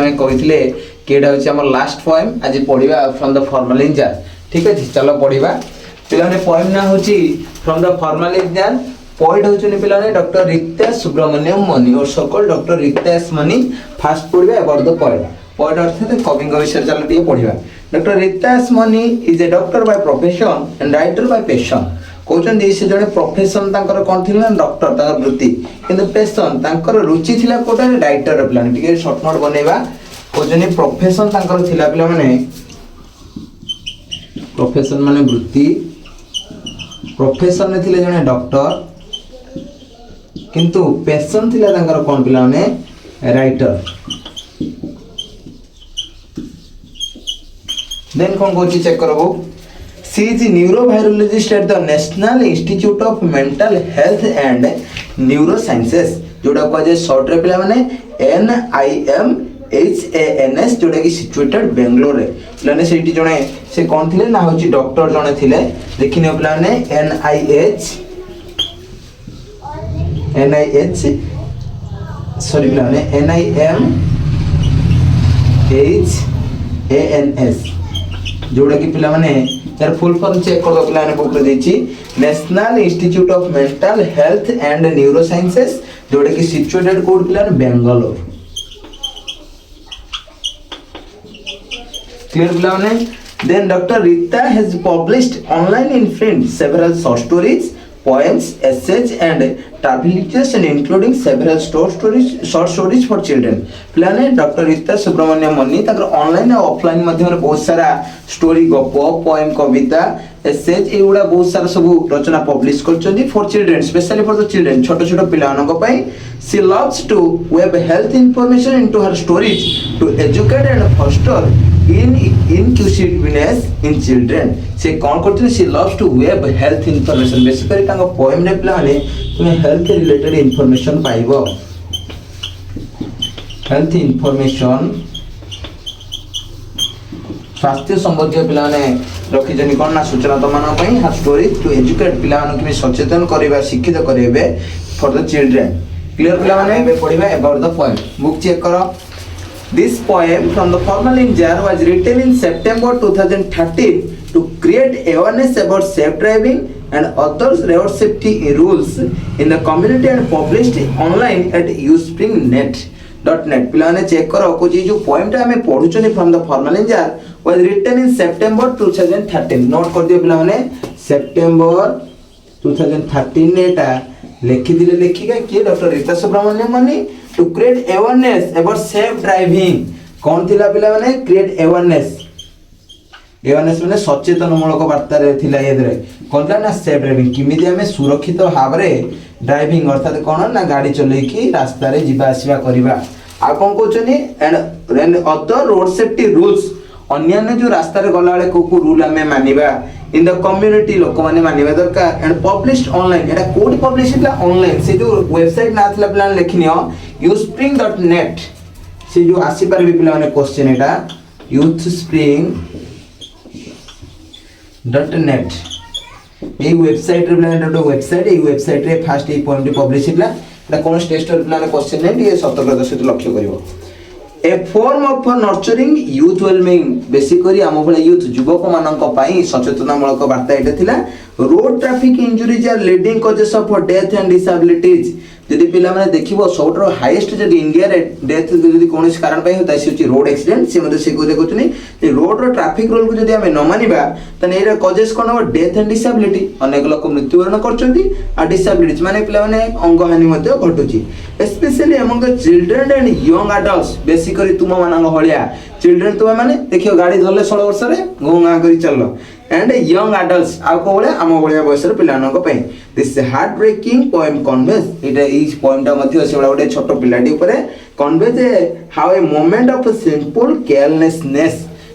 हमें कहिथिले केडा होछि हमर लास्ट पोएम आज पढिबा फ्रॉम द फॉर्मलिन जार। ठीक अछि चलो पढिबा। पिलाने पोएम ना होछि from the formalin jar. Poet होछन पिलाने डॉक्टर रितेश सुब्रमण्यम मणि और सकल डॉक्टर रितेश मणि फास्ट पढिबा अबाउट द पोएम। पोएट अर्थात कवि विषय चलो टिके पढिबा। Doctor Ritesh Mani is a doctor by profession and writer by passion. कहते से जड़े प्रोफेशन कौन थी डॉक्टर वृत्ति किंतु पैशन रुचि थिला कोटा राइटर पिलाने टिके शॉर्ट नोट बनेबा। कहते प्रोफेशन थिला पिला माने प्रोफेशन माने वृत्ति प्रोफेशन ने थिले जने डॉक्टर किंतु पैशन थिला कौन पिला माने राइटर। देन कौन कहछि चेक करबो। She is a neurovirologist at the National Institute of Mental Health and Neurosciences जोड़ा को जे शॉर्ट रे पिला माने NIMHANS जोड़ा की सिचुएटेड बेंगलोर रे पिलाने सेठी जणे से कोन थिले ना होची डॉक्टर जणे थिले देखिने पिला माने NIH सॉरी पिला माने NIMHANS जोड़ा की पिला माने यार फुल फॉर्म चेक कर दो पिला ने बुक रे देछि National Institute of Mental Health and Neuro Sciences जोड़ा की सिचुएटेड कोड पिला ने बेंगलोर। क्लियर पिला ने। Then doctor Rita has published online in print several short stories poems essays and travel lectures and including several short stories for children। पिलाने doctor Rita Subramaniam मणि ताकर online और offline माध्यम रे बहुत सारा स्टोरी गप पोएम कविता एसेज एगुडा बहुत सारा सब रचना पब्लिश करछन्ती for children specially for the children छोट छोट पिलानक पई। She loves to weave health information into her stories to educate and foster inclusiveness in children। से कौन करते हैं she loves to weave health information basically तांको पोएम रे पिला माने तुमे हेल्थ रिलेटेड इंफॉर्मेशन पाइबो। हेल्थ इंफॉर्मेशन स्वास्थ्य संबंधी पिला माने रखि जनी कोन ना सूचना तो मानो पई हर स्टोरी टू एजुकेट पिला माने कि सचेतन करबा शिक्षित करबे फॉर द चिल्ड्रन। क्लियर पिला माने बे पढिबा about the poem. Book check करो। This poem from the formalin jar was written in September 2013 to create awareness about safe driving and other road safety rules in the community and published online at uspringnet.net। पिलाने check करो को जो poem टा हमें पढुचनी from the formalin jar was written in September 2013। Note कर दियो पिलाने September 2013 ने टा लिखि दिले लेखिका के doctor Rita Subramaniam Mani to create awareness about safe driving. कौन थिला पिला माने क्रिएट अवेयरनेस माने सचेतन मूलक वार्ता रे थिला एदरे कोन ना सेफ ड्राइविंग किमिदि हमें सुरक्षित भाव रे ड्राइविंग अर्थात कोन ना गाड़ी चलै की रास्ता रे जिबा आसीबा करबा। आ कोन कोचनी and other road safety rules अन्य जो रास्ता रे गला वाले को रूल हमें मानिबा इन द कम्युनिटी लोक माने मानिबा दरकार and published online. Etah code publish हिला ऑनलाइन से जो वेबसाइट ना थिला प्लान लेखिनियो youthspring.net से जो आसी परबे पिला माने क्वेश्चन एटा youthspring.net ए वेबसाइट रे प्लान डॉट वेबसाइट ए वेबसाइट रे फास्ट ए पॉइंट पब्लिश हिला एटा कोन टेस्टर प्लान क्वेश्चन ने ये सतर्कता सहित लक्ष्य करिवो। A form of nurturing youth wellbeing basically आम भले यूथ युवक मानक पई सचेतनामूलक वार्ता एटा थिला। Road traffic injuries are leading causes of death and disabilities. यदि पिला माने देखिबो सबटर हाईएस्ट जदि इंडिया रे डेथ जदि कोनोस कारण पई होता से रोड एक्सीडेंट से मते से को देखुतनी जे रोड रो ट्रैफिक रूल को जदि हमें न मानिबा तने एरा कॉजेस कोन हो डेथ एंड डिसेबिलिटी। अनेक लोक मृत्युवरण करचंती आ डिसेबिलिटीज माने पिला माने अंग हानि मते घटुची specially among the children and young adults. Basically तुम मानंग हलिया चिल्ड्रन तुम माने देखियो गाड़ी धरले 16 वर्ष रे गोंगा करी चललो एंड यंग एडल्ट्स आ को बोले आम बलिया बयस रे पिलानक पई। This heart breaking poem conveys एटा ई पोएम टा मध्ये सेबा गोटे छोट पिलाटी ऊपर conveys how a moment of simple carelessness.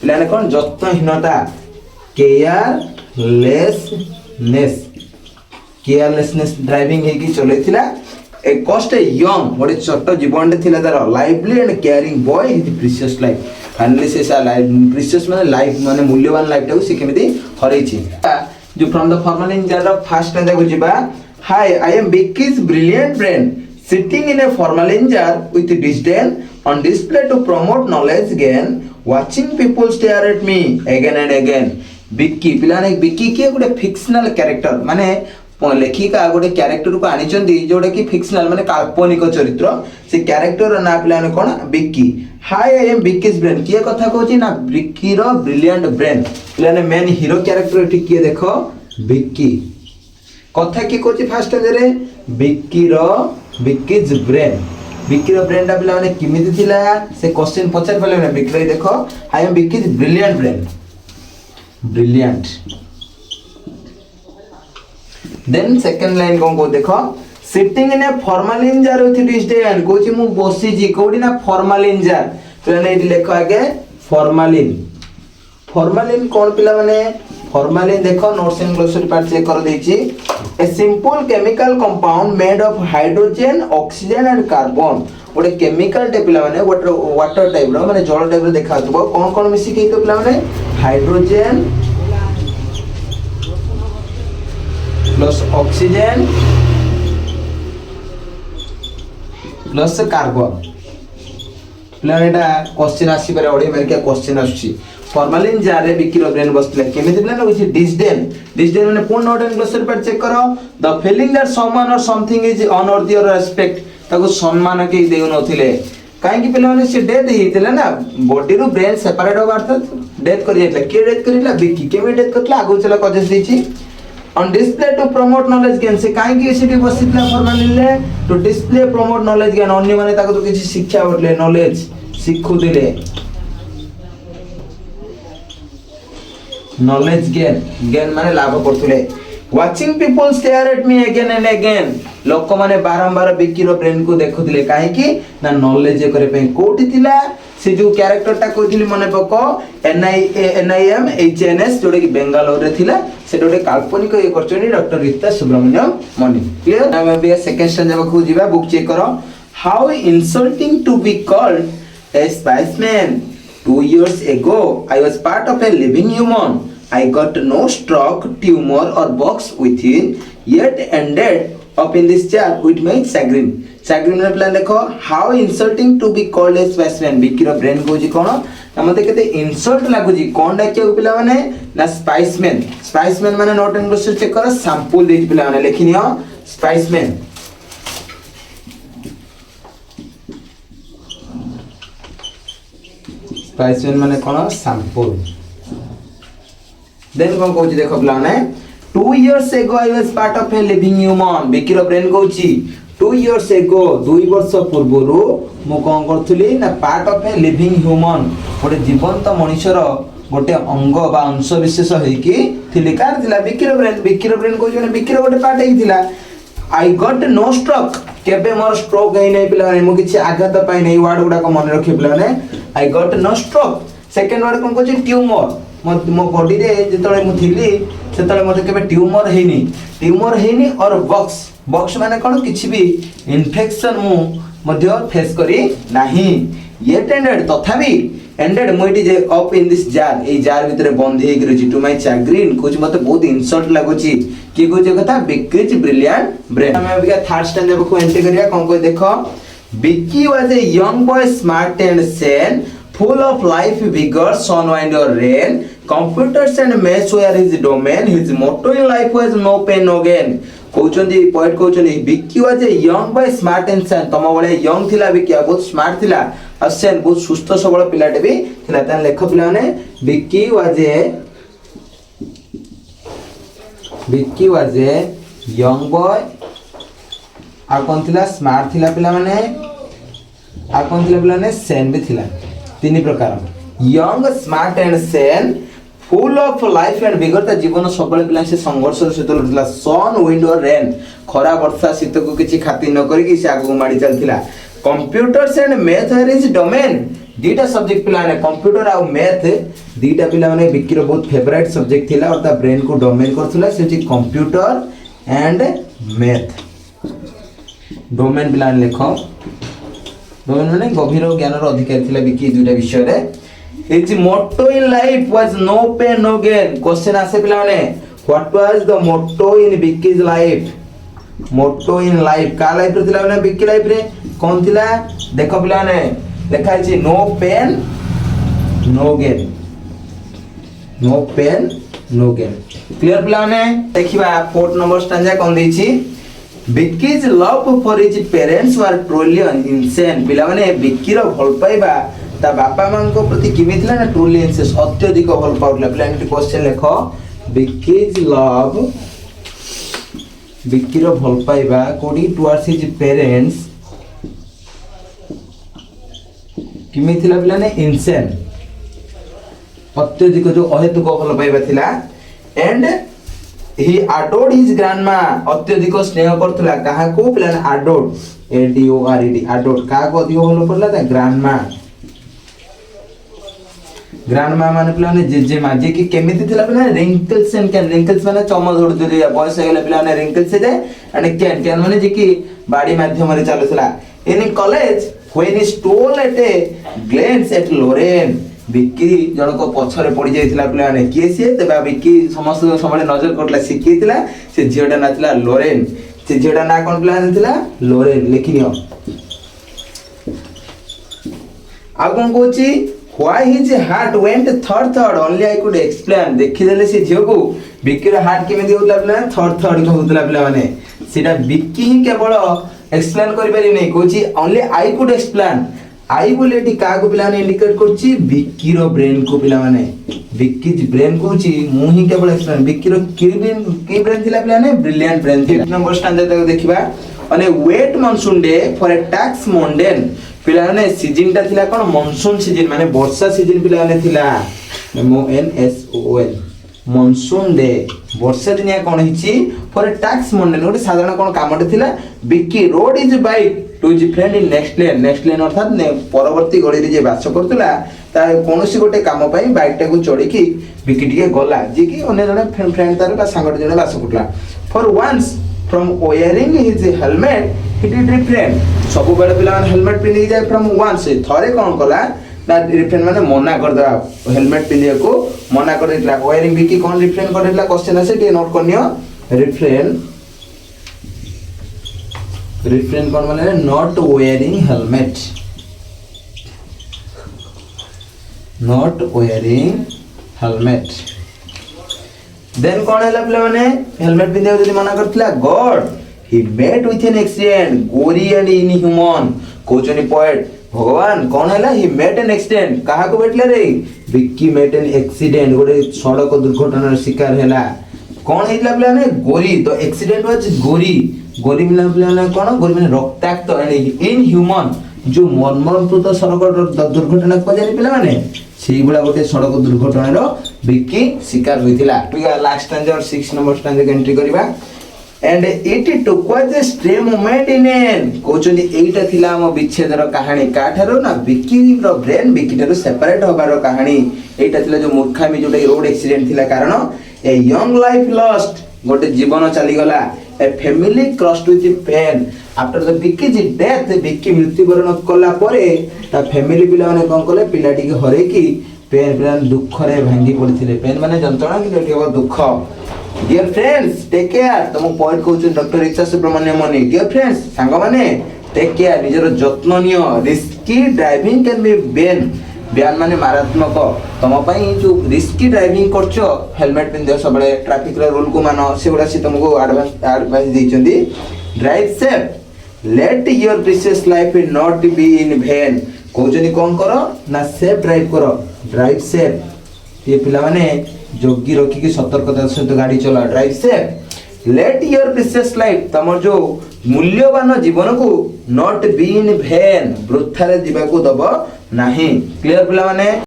पिलाने कोन जत्नहीनता केयरलेसनेस ड्राइविंग हे की चलेथिला। ए कॉस्ट ए यंग गोटे छोट जीवन थिला तार lively and caring boy his precious life. Finally से लाइफ प्रीशियस माने लाइफ माने मूल्यवान लाइफ टा से केमिति हरैछि। जो from the formalin jar first stanza को जिबा। Hi I am Vicky's brilliant brain sitting in a formalin jar with disdain on display to promote knowledge gain, watching people stare at me again and again. Bikki पिलाने बिक्की किए गोटे fictional character माने लेखिका गोटे character को आनिचंदी जोटा कि फिक्शनल माने काल्पनिक चरित्र से कैरेक्टर ना पिलाने कोन बिक्की हाय आई एम बिक्कीज ब्रेन किए कथा कहूची ना बिक्की रो ब्रिलियंट ब्रेन पिलाने मेन हीरो कैरेक्टर एठी किए देखो बिक्की कथा की कहूची फास्ट रे बिक्की रो बिक्कीज ब्रेन बिक्की रो ब्रेन दा पिलाने किमिति थिला से क्वेश्चन पचार पले ना बिक्की देखो I am Vicky's brilliant brain brilliant then second line कोन को देखो sitting in a formalin jar with disdain कोची मु बसी जी कोडी ना फॉर्मालिन जार तो ने इट लेखो आगे फॉर्मालिन फॉर्मालिन कोन पिला माने फॉर्मालिन देखो notes and glossary part check कर देछि a simple chemical compound made of hydrogen oxygen and carbon गोटे केमिकल टे पिला माने वाटर टाइप रो माने जल टाइप रो देखा दबो कोन कोन मिसी के तो पिला माने hydrogen plus oxygen plus carbon प्लानेटा क्वेश्चन आसी पारे ओडी में क्या क्वेश्चन आछी फॉर्मालिन जार रे बिक्की रो ब्रेन बसले केमिति प्लान होछि डिस्डेन डिस्डेन माने पूर्ण नोट एंड ग्लोसरी पर चेक करो द फीलिंग दैट समवन और समथिंग इज अनवर्दी और रेस्पेक्ट ताको सम्मान के देउ नथिले काहे कि पिला माने से डेथ हितले ना बॉडी रो ब्रेन सेपरेट होबार त डेथ करि जातले के डेथ करिला बिक्की केमे डेथ करला आगो चला कजेस दिछि on display to promote knowledge gain से काहे कि एसिटी बसितला फॉर्मालिन ले to display promote knowledge gain अन्य माने ताको तो किछि शिक्षा बटले नॉलेज शिखु दिले नॉलेज गेन माने लाभ करथुले watching people stare at me again and again लोक माने बारंबार बिक्की रो ब्रेन को देखुथिले काहे कि ना नॉलेज करे पे कोठी थिला से जो कैरेक्टर टा कहथिली मने पको NIM HNS जोडे कि बेंगालोर रे थिला से जोडे काल्पनिक ए करचनी डॉक्टर रीता सुब्रमण्यम मणि क्लियर हम बे सेकंड स्टैंड जब को जीवा बुक चेक करो how insulting to be called a specimen 2 years ago I was part of a living human I got no stroke tumor or box within yet ended up in this chair with my chagrin chagrin रे प्लान देखो how insulting to be called a specimen Bikki रो brain को जी कोन हमते केते insult लागु जी कोन डाके पिला माने ना स्पाइसमैन माने नोट एंड ग्लोसरी चेक करो सैंपल दे पिला माने लिखिनियो स्पाइसमैन स्पाइसमैन माने कोन सैंपल देन कोन कहूची देखो पिला माने 2 years ago I was part of a living human Vicky रो ब्रेन कहूची 2 years ago 2 वर्ष पूर्वरु मु कोन करथुली ना part of a living human गोटे जीवंत मनुष्यर गोटे अंग बा अंश विशेष होई कि थिली कार दिला बिक्की रो ब्रेन को जने बिक्की रो गोटे पार्ट हेई थिला आई गॉट नो स्ट्रोक केबे मोर स्ट्रोक हेई नै पिला मु किछि आघात पाई नै वर्ड गुडा को मन रखि पिला ने I got no stroke second word कोन कहछि ट्यूमर मो बॉडी रे जेतले मु थिली सेतले मते केबे ट्यूमर हेइनी और बॉक्स माने कोन किछि भी इन्फेक्शन मु मध्य फेस करी नाही येट एंडेड तथापि ended moiety J up in this jar a jar भीतर बंद हे गिरछि टू माय चैग्रिन कुछ मते बहुत इंसल्ट लागुछि की कुछ कथा बिक्कीज ब्रिलियंट ब्रेन हम अभी थर्ड स्टैंडर्ड को एंट्री करिया कोन को देखो Bikki was a young boy smart and sane full of life vigor sun wind or rain computers and maths were his domain his motto in life was no pain no gain कहउचंदी point कहउचंदी Vicky was a young boy smart and sane तम बळे young थिला बिक्की बहुत smart थिला और सेन बहुत सुस्त सबल पिलाटे भी थिला तन लेख पिला माने Vicky was a young boy आ कोन थिला स्मार्ट थिला पिला माने आ कोन थिला पिला ने सेन भी थिला तीन प्रकार young smart and Sen full of life and vigour ता जीवन सबले पिला से संघर्ष सहित लुटला सन विंड और रेन खरा वर्षा शीत को किछि खातिर न करी कि से आगु माडी चलथिला computers and math are his domain दीटा सब्जेक्ट पिला ने कंप्यूटर आ मैथ दीटा पिला माने बिक्की रो बहुत फेवरेट सब्जेक्ट थिला और ता ब्रेन को डोमेन करथुला से कंप्यूटर एंड मैथ डोमेन पिला लेखो डोमेन माने गभीर ज्ञान रो अधिकारी थिला बिक्की दुटा विषय रे His motto in life was no pain no gain. Question आसे पिला माने what was the motto in Vicky's life? Motto in life का लाइफ रे थिला माने बिक्की लाइफ रे कौन थिला देखो पिला माने ଲେଖା ହେଇଛି no pain no gain, no pain no gain. Clear पिला माने देखिबा 4 नंबर स्टैंजा कोन देछि Vicky's love for his parents were truly insane. पिला माने बिकी रो भल पाइबा ता बापा मान को प्रति किमिथिला ना ट्रुली इनसेन अत्यधिक भल पाउला। पिला एंटी क्वेश्चन लेखो बिकीज लव बिकी रो भल पाइबा कोडी टुवर्ड्स हिज पेरेंट्स किमिथिला पिला ने इनसेन अत्यधिक जो अहेतुक भल पाइबा थिला। And he adored his grandma अत्यधिक स्नेह करथला काहा को पिला ने adored A D O R E D adored का को अधिक भल पड़ला ता ग्रैंडमा। ग्रैंडमा माने पिला ने जेजेमा जे कि केमिति थिला पिला रिंकल्स एंड कैन रिंकल्स माने चम जोड़ दे बॉयस गेला पिला ने रिंकल्स दे एंड कैन कैन माने जे कि बाडी माध्यम रे चालुथला। In college when he stole at a glance at Lauren बिक्की जण को पछरे पड़ी जाइतिला पिला ने के से तबा बिक्की समस्त समय नजर करला सिकीतिला से झियोडा नाथिला लोरेन से झियोडा ना कोन पिला नाथिला लोरेन लिखिनियो। आ कोन Kochi why his heart went third third only I could explain. देखि देले से झियो को बिक्की रो हार्ट केमे दिउतला पिला थर्ड थर्ड को होतला पिला माने सेटा बिक्की ही केवल एक्सप्लेन करि पारि नै कोची only I could explain. I बोले एटी का को पिला ने इंडिकेट करछि बिक्की रो ब्रेन को पिला माने बिक्की जी ब्रेन कोछि मु ही केवल एक्सप्लेन बिक्की रो की ब्रेन थिला पिला ने ब्रिलियंट ब्रेन थिला। नंबर स्टैंडर्ड तक देखिबा अने wet monsoon day for a टैक्स मोंडेन पिला ने सीजन ता थिला कोन मानसून सीजन माने वर्षा सीजन पिला ने थिला M O N S O N monsoon day वर्षा दिनिया कोन हिची फॉर ए टैक्स मोंडेन ओटे साधारण कोन कामटे थिला Vicky rode his bike to जी फ्रेंड इन नेक्स्ट लेन अर्थात ने परवर्ती गली रे जे बास करतला ता कोनोसी गोटे काम पई बाइक टा को चढ़ी की बिकी टिके गला जे कि अन्य जने फ्रेंड तार बा संगठ जने बास करतला। For once from wearing his helmet he did refrain सब बेले पिला हेलमेट पिनि जाय फ्रॉम वंस थरे कोन कला ना रिफ्रेन माने मना कर दवा हेलमेट पिनिया को मना कर देला। वेयरिंग बिकी कोन रिफ्रेन कर देला क्वेश्चन आसे टे नोट करनियो रिफ्रेन कौन माने not wearing helmet not wearing helmet. Then कौन हैला पिला माने हेलमेट पिंदे जदी मना करथिला god he met with an accident गोरी एंड इनह्यूमन कोचनी पोएट भगवान कौन हैला ही मेट एन एक्सीडेंट काहा को बेटले रे बिक्की मेट एन एक्सीडेंट गोटे सड़क दुर्घटनार शिकार हैला कौन हैला पिला ने गोरी तो एक्सीडेंट वाज गोरी गोरी मिला पिला कोन गोरी माने रक्ताक्त एंड इनह्यूमन जो मर्मन्तुत सड़क दुर्घटना को जानि पिला माने सेही बुला गोटे सड़क दुर्घटनार बिक्की शिकार होइतिला। लास्ट स्टैंजा और 6 नंबर स्टैंजा के एंट्री करिबा and it took was a stray moment in an कोचनी एटा थिला हम विच्छेदर कहानी काठारो ना बिक्की रो ब्रेन बिक्की टारो सेपरेट होबार कहानी एटा थिला जो मूर्खामी जोटे रोड एक्सीडेंट थिला कारण ए यंग लाइफ लॉस्ट गोटे जीवन चली गला a family crossed with pain after the Vicky's death Vicky मृत्युवरण कला परे ता फैमिली पिला माने कोन कले पिलाटी के हरे की पेन पिला दुख रे भांगी पड़थिले पेन माने जंत्रणा कि केवल दुख। डियर फ्रेंड्स टेक केयर तुम पॉइंट कहउछ डॉक्टर इच्छा सुब्रमण्यम मनी। डियर फ्रेंड्स सांग माने टेक केयर निजर जत्न नियो risky driving can be bane ब्यान माने मारात्मक तम पई जो रिस्की ड्राइविंग करछो हेलमेट पिन दे सबले ट्रैफिक रे रूल को मानो सेगुडा से तुमको एडवाइस देइचंदी drive safe let your precious life not be in vain कहउचनी कोन करो ना सेफ ड्राइव सेफ ये पिला माने जोगी रखी की सतर्कता सहित गाड़ी चला drive safe let your precious life तमर जो मूल्यवान जीवन को नॉट बी इन वेन वृथा रे दिबा को दबो नाही। क्लियर पिला माने।